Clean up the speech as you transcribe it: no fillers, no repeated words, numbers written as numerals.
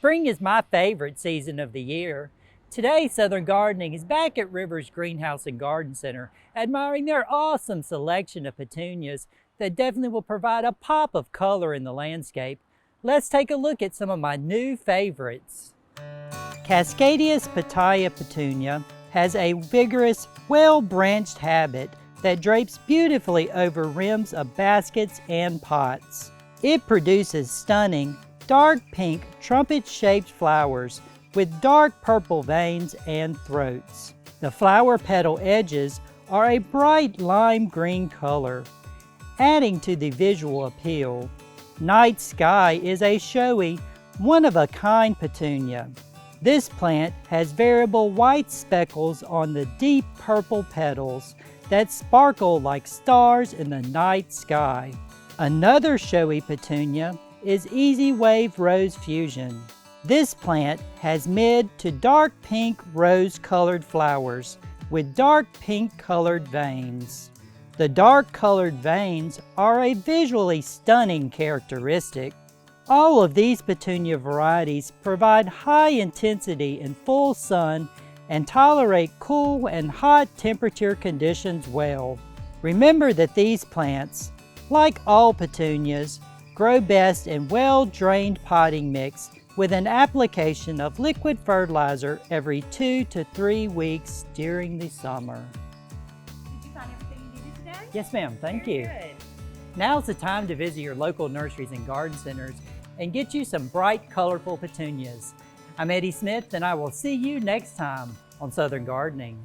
Spring is my favorite season of the year. Today, Southern Gardening is back at Rivers Greenhouse and Garden Center, admiring their awesome selection of petunias that definitely will provide a pop of color in the landscape. Let's take a look at some of my new favorites. Cascadias Pitaya petunia has a vigorous, well-branched habit that drapes beautifully over rims of baskets and pots. It produces stunning, dark pink, trumpet-shaped flowers with dark purple veins and throats. The flower petal edges are a bright lime green color, adding to the visual appeal. Night Sky is a showy, one-of-a-kind petunia. This plant has variable white speckles on the deep purple petals that sparkle like stars in the night sky. Another showy petunia is Easy Wave Rose Fusion. This plant has mid to dark pink rose-colored flowers with dark pink-colored veins. The dark-colored veins are a visually stunning characteristic. All of these petunia varieties provide high intensity in full sun and tolerate cool and hot temperature conditions well. Remember that these plants, like all petunias, grow best in well-drained potting mix with an application of liquid fertilizer every 2 to 3 weeks during the summer. Did you find everything you needed today? Yes, ma'am. Thank you. Good. Now's the time to visit your local nurseries and garden centers and get you some bright, colorful petunias. I'm Eddie Smith, and I will see you next time on Southern Gardening.